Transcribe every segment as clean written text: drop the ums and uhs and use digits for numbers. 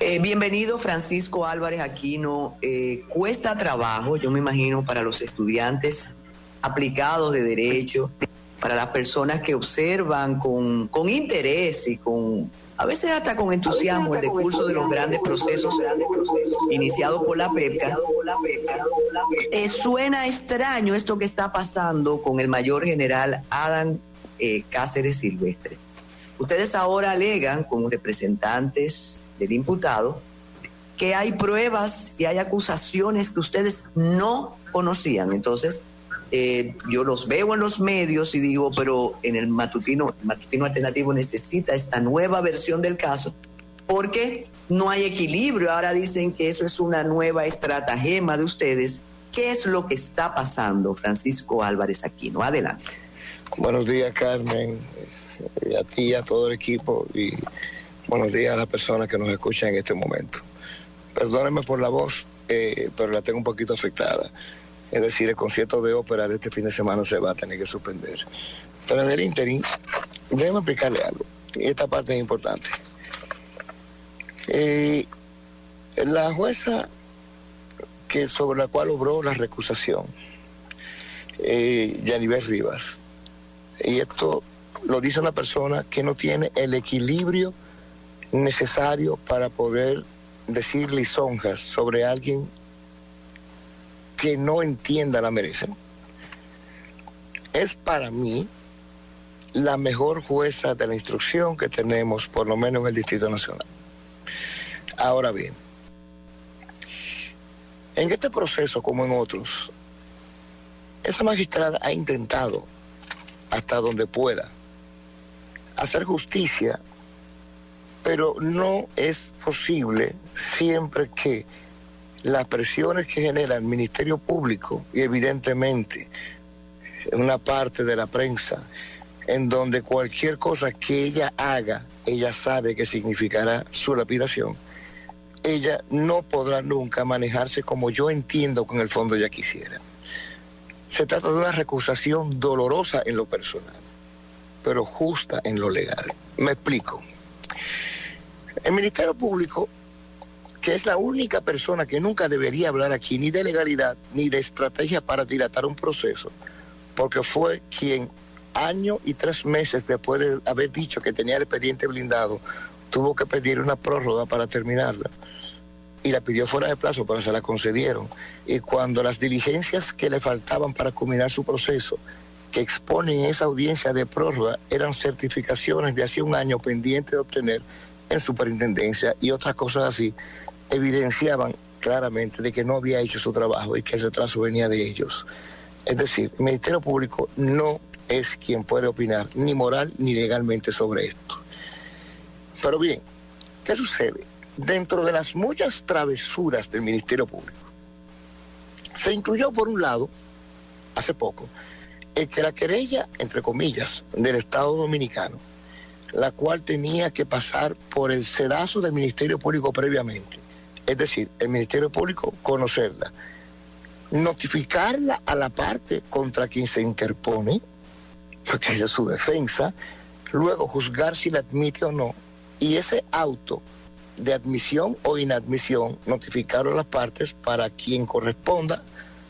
Bienvenido Francisco Álvarez Aquino. Cuesta trabajo, yo me imagino, para los estudiantes aplicados de Derecho, para las personas que observan con interés y a veces hasta con entusiasmo el decurso de los grandes procesos iniciados por la PEPCA. Suena extraño esto que está pasando con el mayor general Adán Cáceres Silvestre. Ustedes ahora alegan, como representantes del imputado, que hay pruebas y hay acusaciones que ustedes no conocían. Entonces, yo los veo en los medios y digo, pero en el matutino alternativo necesita esta nueva versión del caso, porque no hay equilibrio. Ahora dicen que eso es una nueva estratagema de ustedes. ¿Qué es lo que está pasando, Francisco Álvarez Aquino? Adelante. Buenos días, Carmen, y a ti y a todo el equipo, y buenos días a las personas que nos escuchan en este momento. Perdónenme por la voz, pero la tengo un poquito afectada. Es decir, el concierto de ópera de este fin de semana se va a tener que suspender. Pero en el ínterin, déjeme explicarle algo, y esta parte es importante. La jueza sobre la cual obró la recusación, Yanibel Rivas, y esto lo dice una persona que no tiene el equilibrio necesario para poder decir lisonjas sobre alguien que no entienda la merecen. Es para mí la mejor jueza de la instrucción que tenemos, por lo menos en el Distrito Nacional. Ahora bien, en este proceso, como en otros, esa magistrada ha intentado, hasta donde pueda, hacer justicia, pero no es posible siempre que las presiones que genera el Ministerio Público y evidentemente una parte de la prensa, en donde cualquier cosa que ella haga, ella sabe que significará su lapidación, ella no podrá nunca manejarse como yo entiendo que en el fondo ella quisiera. Se trata de una recusación dolorosa en lo personal, pero justa en lo legal. Me explico. El Ministerio Público, que es la única persona que nunca debería hablar aquí ni de legalidad ni de estrategia para dilatar un proceso, porque fue quien año y 3 meses después de haber dicho que tenía el expediente blindado, tuvo que pedir una prórroga para terminarla. Y la pidió fuera de plazo, pero se la concedieron. Y cuando las diligencias que le faltaban para culminar su proceso, que exponen esa audiencia de prórroga, eran certificaciones de hace un año pendientes de obtener en superintendencia y otras cosas así, evidenciaban claramente de que no había hecho su trabajo y que el retraso venía de ellos. Es decir, el Ministerio Público no es quien puede opinar ni moral ni legalmente sobre esto. Pero bien, ¿qué sucede? Dentro de las muchas travesuras del Ministerio Público, se incluyó por un lado, hace poco, el que la querella, entre comillas, del Estado Dominicano, la cual tenía que pasar por el sedazo del Ministerio Público previamente, es decir, el Ministerio Público conocerla, notificarla a la parte contra quien se interpone, porque esa es su defensa, luego juzgar si la admite o no, y ese auto de admisión o inadmisión notificarlo a las partes para quien corresponda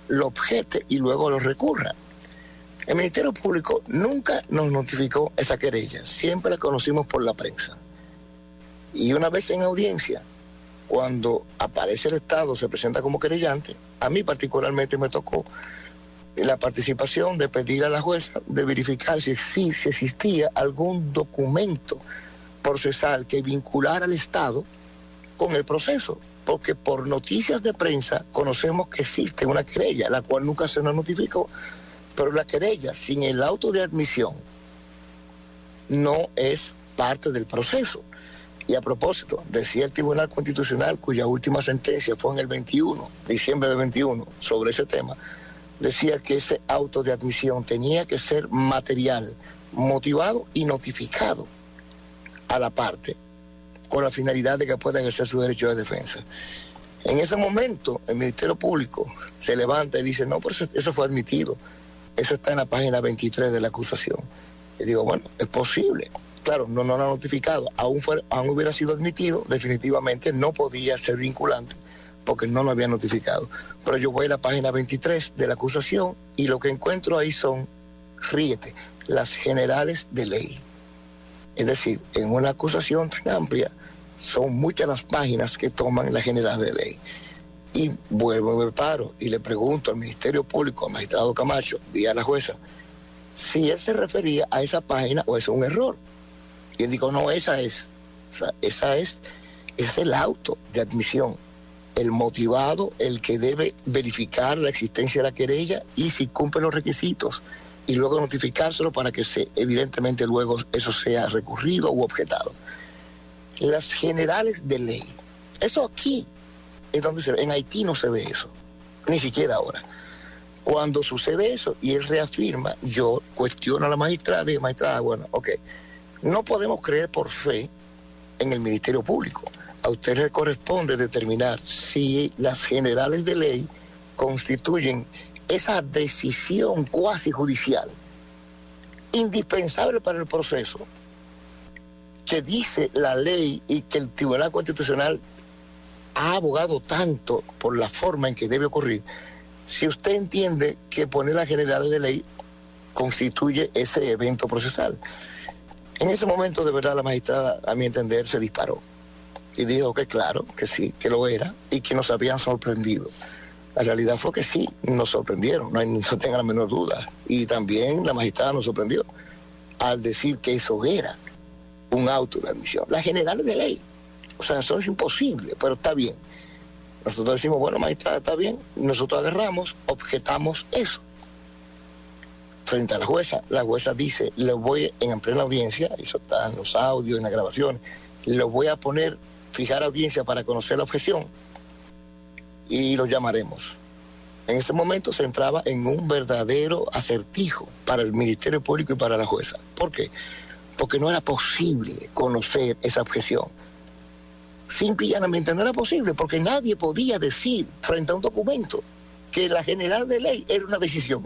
lo objete y luego lo recurra. El Ministerio Público nunca nos notificó esa querella, siempre la conocimos por la prensa. Y una vez en audiencia, cuando aparece el Estado, se presenta como querellante, a mí particularmente me tocó la participación de pedir a la jueza de verificar si existía algún documento procesal que vinculara al Estado con el proceso, porque por noticias de prensa conocemos que existe una querella, la cual nunca se nos notificó, pero la querella sin el auto de admisión no es parte del proceso. Y a propósito, decía el Tribunal Constitucional, cuya última sentencia fue en el 21, diciembre del 21, sobre ese tema, decía que ese auto de admisión tenía que ser material, motivado y notificado a la parte, con la finalidad de que pueda ejercer su derecho de defensa. En ese momento, el Ministerio Público se levanta y dice, no, pero eso fue admitido. Eso está en la página 23 de la acusación. Y digo, bueno, es posible claro, no lo ha notificado, aún hubiera sido admitido, definitivamente no podía ser vinculante porque no lo había notificado. Pero yo voy a la página 23 de la acusación y lo que encuentro ahí son, ríete, las generales de ley. Es decir, en una acusación tan amplia, son muchas las páginas que toman la general de ley. Y vuelvo y me paro y le pregunto al Ministerio Público, al magistrado Camacho, vía la jueza, si él se refería a esa página o es un error. Y él dijo, no, esa es el auto de admisión, el motivado, el que debe verificar la existencia de la querella y si cumple los requisitos, y luego notificárselo para que evidentemente luego eso sea recurrido u objetado. Las generales de ley, eso aquí es donde se ve, en Haití no se ve eso, ni siquiera ahora. Cuando sucede eso y él reafirma, yo cuestiono a la magistrada y digo, magistrada, bueno, ok, no podemos creer por fe en el Ministerio Público. A usted le corresponde determinar si las generales de ley constituyen esa decisión cuasi judicial indispensable para el proceso que dice la ley y que el Tribunal Constitucional ha abogado tanto por la forma en que debe ocurrir. Si usted entiende que poner las generales de ley constituye ese evento procesal. En ese momento, de verdad, la magistrada, a mi entender, se disparó. Y dijo que claro, que sí, que lo era, y que nos habían sorprendido. La realidad fue que sí, nos sorprendieron, no tenga la menor duda. Y también la magistrada nos sorprendió al decir que eso era un auto de admisión. Las generales de ley, o sea, eso es imposible, pero está bien. Nosotros decimos, bueno, magistrada, está bien, nosotros agarramos, objetamos eso. Frente a la jueza dice, le voy en plena audiencia, eso está en los audios, en las grabaciones, le voy a poner, fijar audiencia para conocer la objeción y lo llamaremos. En ese momento se entraba en un verdadero acertijo para el Ministerio Público y para la jueza. ¿Por qué? Porque no era posible conocer esa objeción. Simple y llanamente no era posible, porque nadie podía decir frente a un documento que la general de ley era una decisión.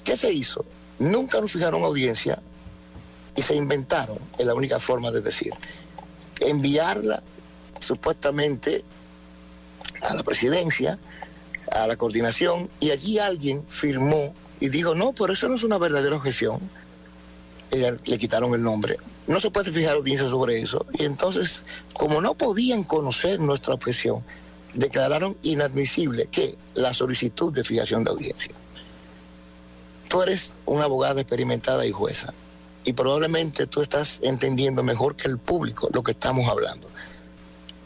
¿Qué se hizo? Nunca nos fijaron audiencia y se inventaron, es la única forma de decir, enviarla supuestamente a la presidencia, a la coordinación, y allí alguien firmó y dijo, no, pero eso no es una verdadera objeción. Le quitaron el nombre. No se puede fijar audiencia sobre eso. Y entonces, como no podían conocer nuestra objeción, declararon inadmisible que la solicitud de fijación de audiencia. Tú eres una abogada experimentada y jueza, y probablemente tú estás entendiendo mejor que el público lo que estamos hablando.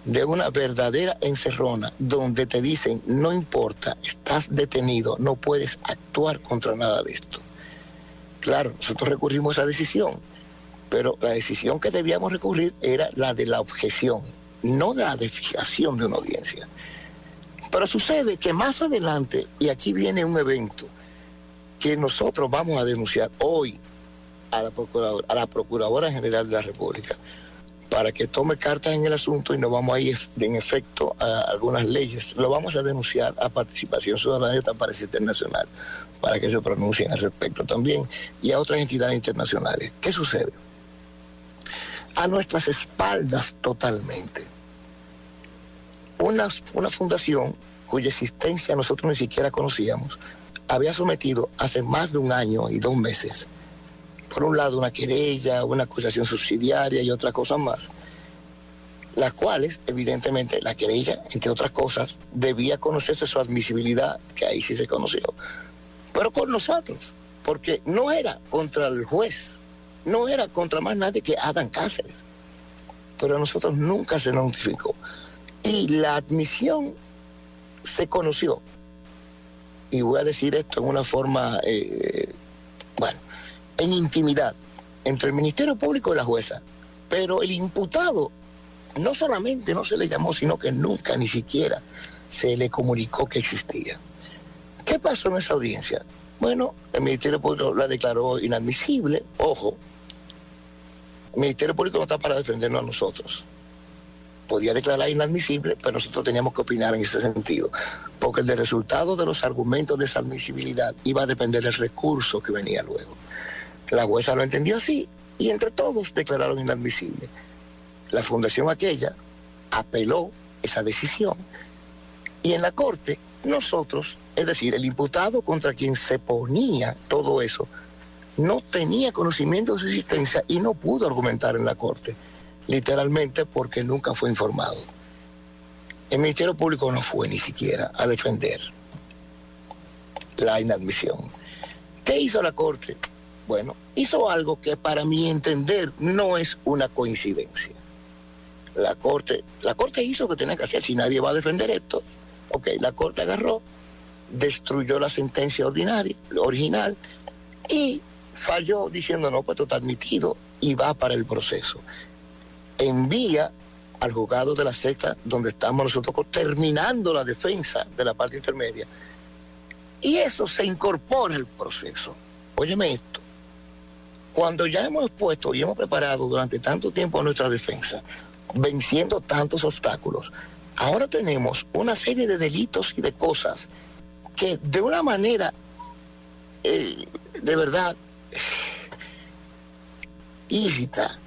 De una verdadera encerrona donde te dicen, no importa, estás detenido, no puedes actuar contra nada de esto. Claro, nosotros recurrimos a esa decisión, pero la decisión que debíamos recurrir era la de la objeción, no la de fijación de una audiencia. Pero sucede que más adelante, y aquí viene un evento que nosotros vamos a denunciar hoy a la Procuradora General de la República, para que tome cartas en el asunto y nos vamos a ir en efecto a algunas leyes. Lo vamos a denunciar a Participación Ciudadana y a Transparencia Internacional para que se pronuncien al respecto también y a otras entidades internacionales. ¿Qué sucede? A nuestras espaldas totalmente, una fundación cuya existencia nosotros ni siquiera conocíamos, había sometido hace más de 1 año y 2 meses, por un lado una querella, una acusación subsidiaria y otras cosas más, las cuales, evidentemente, la querella, entre otras cosas, debía conocerse su admisibilidad, que ahí sí se conoció, pero con nosotros, porque no era contra el juez, no era contra más nadie que Adán Cáceres, pero a nosotros nunca se nos notificó. Y la admisión se conoció, y voy a decir esto en una forma, en intimidad, entre el Ministerio Público y la jueza. Pero el imputado no solamente no se le llamó, sino que nunca ni siquiera se le comunicó que existía. ¿Qué pasó en esa audiencia? Bueno, el Ministerio Público la declaró inadmisible. Ojo, el Ministerio Público no está para defendernos a nosotros. Podía declarar inadmisible, pero nosotros teníamos que opinar en ese sentido, porque el resultado de los argumentos de esa admisibilidad iba a depender del recurso que venía luego. La jueza lo entendió así y entre todos declararon inadmisible. La fundación aquella apeló esa decisión y en la corte nosotros, es decir, el imputado contra quien se ponía todo eso, no tenía conocimiento de su existencia y no pudo argumentar en la corte, literalmente porque nunca fue informado. El Ministerio Público no fue ni siquiera a defender la inadmisión. ¿Qué hizo la corte? Bueno, hizo algo que para mi entender no es una coincidencia. La corte hizo lo que tenía que hacer. Si nadie va a defender esto, ok, la corte agarró, destruyó la sentencia original y falló diciendo no, pues esto está admitido y va para el proceso. Envía al juzgado de la sexta, donde estamos nosotros terminando la defensa de la parte intermedia, y eso se incorpora al proceso. Óyeme esto, cuando ya hemos expuesto y hemos preparado durante tanto tiempo nuestra defensa, venciendo tantos obstáculos, ahora tenemos una serie de delitos y de cosas que de una manera de verdad irrita,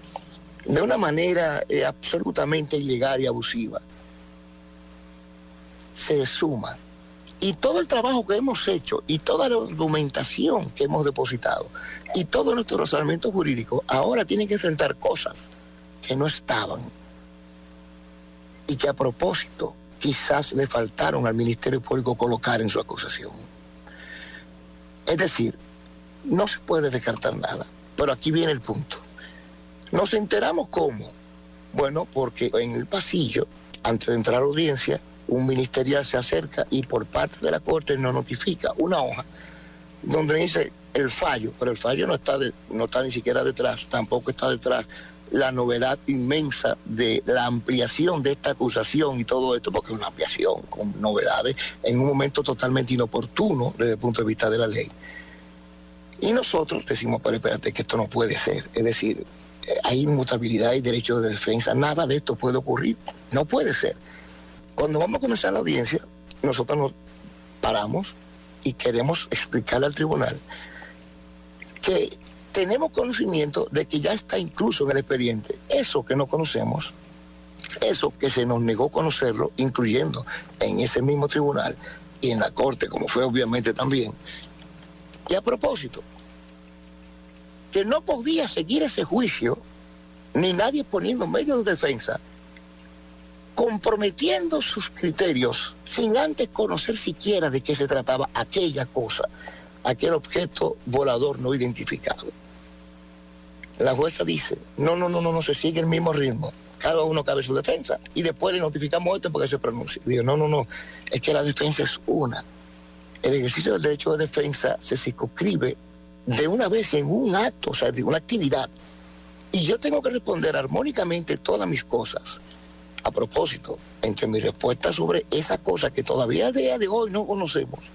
de una manera absolutamente ilegal y abusiva, se suma. Y todo el trabajo que hemos hecho y toda la argumentación que hemos depositado y todo nuestro razonamiento jurídico ahora tienen que enfrentar cosas que no estaban y que a propósito quizás le faltaron al Ministerio Público colocar en su acusación. Es decir, no se puede descartar nada, pero aquí viene el punto. Nos enteramos cómo. Bueno, porque en el pasillo, antes de entrar a la audiencia, un ministerial se acerca y por parte de la corte nos notifica una hoja donde dice el fallo, pero el fallo no está ni siquiera detrás, tampoco está detrás la novedad inmensa de la ampliación de esta acusación y todo esto, porque es una ampliación con novedades en un momento totalmente inoportuno desde el punto de vista de la ley. Y nosotros decimos, pero espérate, que esto no puede ser, es decir, hay inmutabilidad y derecho de defensa, nada de esto puede ocurrir, no puede ser. Cuando vamos a comenzar la audiencia, nosotros nos paramos y queremos explicarle al tribunal que tenemos conocimiento de que ya está incluso en el expediente eso que no conocemos, eso que se nos negó conocerlo, incluyendo en ese mismo tribunal y en la corte, como fue obviamente también. Y a propósito, que no podía seguir ese juicio, ni nadie poniendo medios de defensa, comprometiendo sus criterios sin antes conocer siquiera de qué se trataba aquella cosa, aquel objeto volador no identificado. La jueza dice, no se sigue el mismo ritmo, cada uno cabe su defensa y después le notificamos esto porque se pronuncia. Digo, no, es que la defensa es una. El ejercicio del derecho de defensa se circunscribe de una vez en un acto, o sea, de una actividad, y yo tengo que responder armónicamente todas mis cosas. A propósito, entre mi respuesta sobre esa cosa que todavía a día de hoy no conocemos,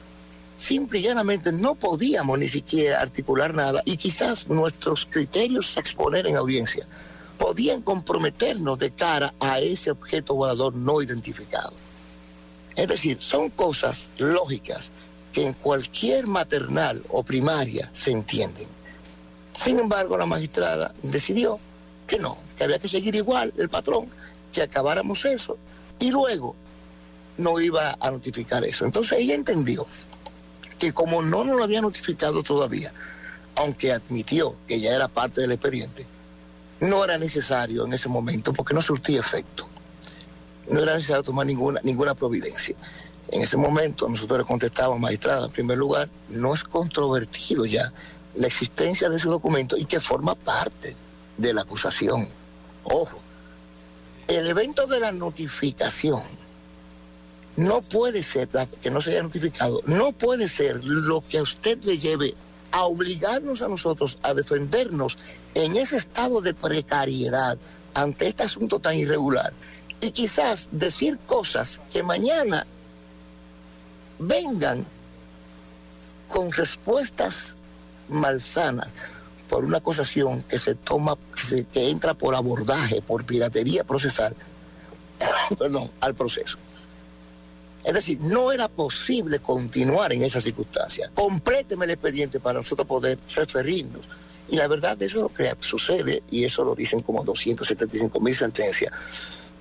simple y llanamente no podíamos ni siquiera articular nada y quizás nuestros criterios a exponer en audiencia podían comprometernos de cara a ese objeto volador no identificado. Es decir, son cosas lógicas que en cualquier maternal o primaria se entienden. Sin embargo, la magistrada decidió que no, que había que seguir igual el patrón, que acabáramos eso y luego no iba a notificar eso. Entonces ella entendió que como no nos lo había notificado todavía, aunque admitió que ya era parte del expediente, no era necesario en ese momento porque no surtía efecto. No era necesario tomar ninguna providencia. En ese momento nosotros le contestábamos, magistrada, en primer lugar, no es controvertido ya la existencia de ese documento y que forma parte de la acusación. Ojo, el evento de la notificación no puede ser, que no se haya notificado, no puede ser lo que a usted le lleve a obligarnos a nosotros a defendernos en ese estado de precariedad ante este asunto tan irregular y quizás decir cosas que mañana vengan con respuestas malsanas por una acusación que se toma, que entra por abordaje, por piratería procesal, al proceso. Es decir, no era posible continuar en esa circunstancia. Compléteme el expediente para nosotros poder referirnos Y la verdad, eso es lo que sucede, y eso lo dicen como 275.000 sentencias,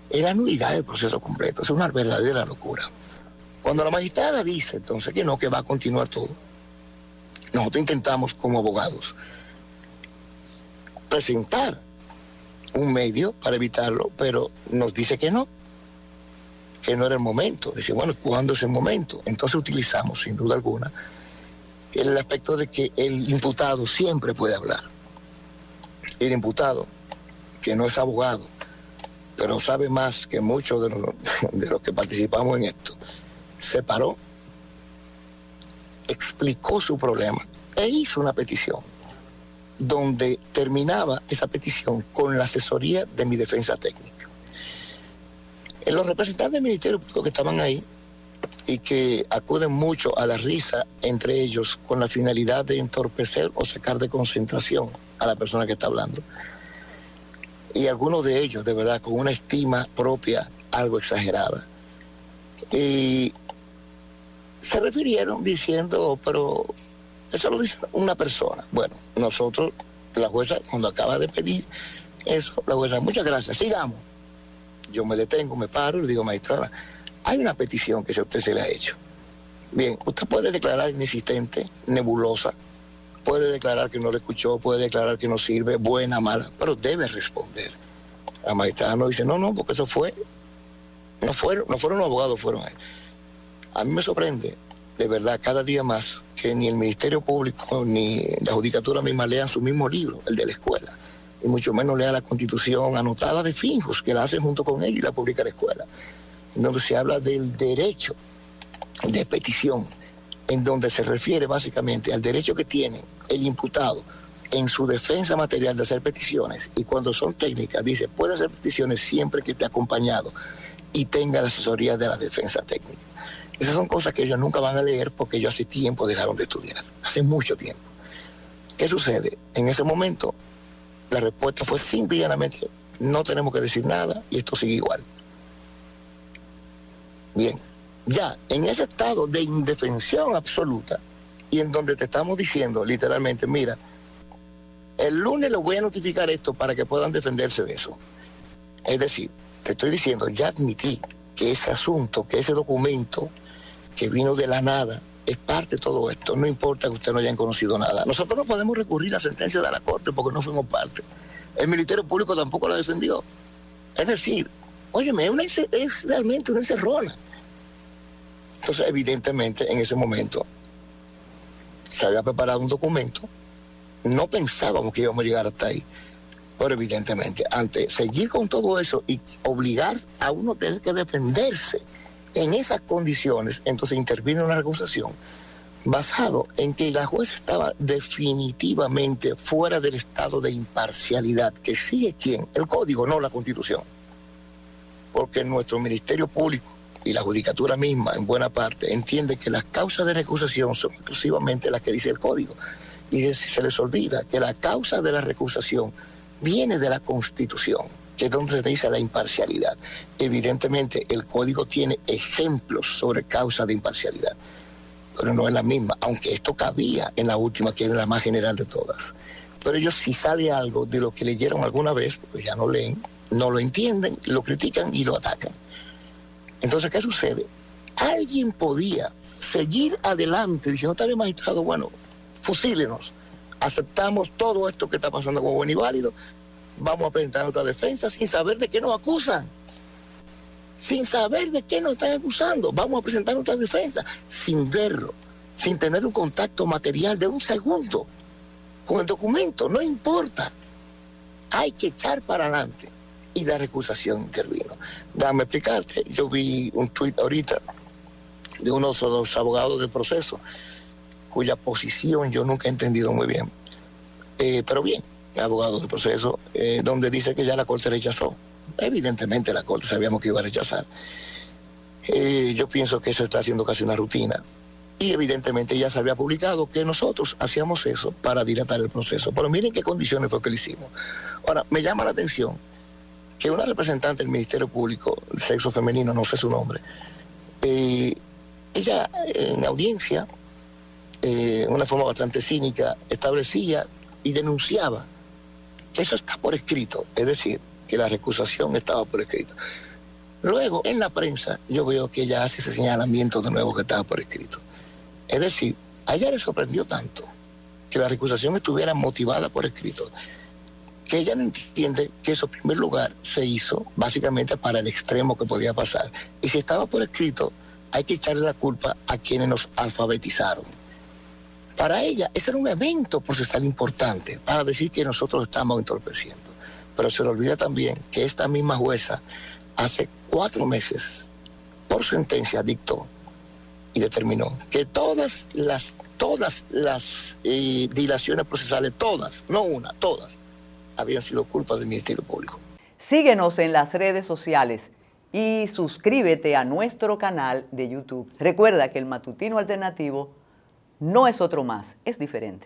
es la nulidad del proceso completo. Es una verdadera locura. Cuando la magistrada dice entonces que no, que va a continuar todo, nosotros intentamos como abogados presentar un medio para evitarlo, pero nos dice que no era el momento. Dice, bueno, ¿cuándo es el momento? Entonces utilizamos, sin duda alguna, el aspecto de que el imputado siempre puede hablar. El imputado, que no es abogado, pero sabe más que muchos de los que participamos en esto, se paró, explicó su problema e hizo una petición, donde terminaba esa petición con la asesoría de mi defensa técnica. Los representantes del Ministerio Público que estaban ahí y que acuden mucho a la risa entre ellos con la finalidad de entorpecer o sacar de concentración a la persona que está hablando. Y algunos de ellos, de verdad, con una estima propia algo exagerada. Y se refirieron diciendo, pero eso lo dice una persona. Bueno, nosotros, la jueza, cuando acaba de pedir eso, la jueza, muchas gracias, sigamos. Yo me detengo, me paro y le digo, magistrada, hay una petición que a usted se le ha hecho. Bien, usted puede declarar inexistente, nebulosa, puede declarar que no le escuchó, puede declarar que no sirve, buena, mala, pero debe responder. La magistrada nos dice, no, porque eso no fueron los abogados, fueron él. A mí me sorprende, de verdad, cada día más, que ni el Ministerio Público ni la Judicatura misma lean su mismo libro, el de la escuela, y mucho menos lea la Constitución anotada de Finjos, que la hacen junto con él y la publica la escuela, en donde se habla del derecho de petición, en donde se refiere básicamente al derecho que tiene el imputado en su defensa material de hacer peticiones, y cuando son técnicas, dice, puede hacer peticiones siempre que esté acompañado y tenga la asesoría de la defensa técnica. Esas son cosas que ellos nunca van a leer porque ellos hace tiempo dejaron de estudiar, hace mucho tiempo. ¿Qué sucede? En ese momento, la respuesta fue simple y llanamente, no tenemos que decir nada y esto sigue igual. Bien, ya en ese estado de indefensión absoluta y en donde te estamos diciendo literalmente, mira, el lunes les voy a notificar esto para que puedan defenderse de eso. Es decir, te estoy diciendo, ya admití que ese asunto, que ese documento que vino de la nada, es parte de todo esto. No importa que ustedes no hayan conocido nada. Nosotros no podemos recurrir a la sentencia de la Corte porque no fuimos parte. El Ministerio Público tampoco la defendió. Es decir, óyeme, es realmente una encerrona. Entonces, evidentemente, en ese momento, se había preparado un documento. No pensábamos que íbamos a llegar hasta ahí. Pero evidentemente, ante seguir con todo eso y obligar a uno a tener que defenderse en esas condiciones, entonces intervino una recusación basado en que la jueza estaba definitivamente fuera del estado de imparcialidad, que sigue ¿quién? El Código, no la Constitución. Porque nuestro Ministerio Público y la Judicatura misma, en buena parte, entiende que las causas de recusación son exclusivamente las que dice el Código. Y se les olvida que la causa de la recusación viene de la Constitución, que es donde se dice la imparcialidad. Evidentemente, el Código tiene ejemplos sobre causa de imparcialidad, pero no es la misma, aunque esto cabía en la última, que era la más general de todas. Pero ellos, si sale algo de lo que leyeron alguna vez, pues ya no leen, no lo entienden, lo critican y lo atacan. Entonces, ¿qué sucede? Alguien podía seguir adelante diciendo, está bien, magistrado, bueno, fusílenos, aceptamos todo esto que está pasando como bueno y válido, vamos a presentar nuestra defensa sin saber de qué nos acusan, sin saber de qué nos están acusando, vamos a presentar nuestra defensa sin verlo, sin tener un contacto material de un segundo con el documento, no importa, hay que echar para adelante. Y la recusación intervino. Déjame explicarte, yo vi un tuit ahorita de uno de los abogados del proceso, cuya posición yo nunca he entendido muy bien, pero bien, abogado del proceso, donde dice que ya la Corte rechazó. Evidentemente la Corte sabíamos que iba a rechazar. Yo pienso que eso está haciendo casi una rutina. Y evidentemente ya se había publicado que nosotros hacíamos eso para dilatar el proceso. Pero miren qué condiciones fue que lo hicimos. Ahora, me llama la atención que una representante del Ministerio Público, de sexo femenino, no sé su nombre, ella en audiencia, de una forma bastante cínica, establecía y denunciaba. Eso está por escrito, es decir, que la recusación estaba por escrito. Luego, en la prensa, yo veo que ella hace ese señalamiento de nuevo que estaba por escrito. Es decir, a ella le sorprendió tanto que la recusación estuviera motivada por escrito, que ella no entiende que eso en primer lugar se hizo básicamente para el extremo que podía pasar. Y si estaba por escrito, hay que echarle la culpa a quienes nos alfabetizaron. Para ella, ese era un evento procesal importante para decir que nosotros estamos entorpeciendo. Pero se le olvida también que esta misma jueza hace 4 meses, por sentencia, dictó y determinó que todas las dilaciones procesales, todas, no una, todas, habían sido culpa del Ministerio Público. Síguenos en las redes sociales y suscríbete a nuestro canal de YouTube. Recuerda que el Matutino Alternativo no es otro más, es diferente.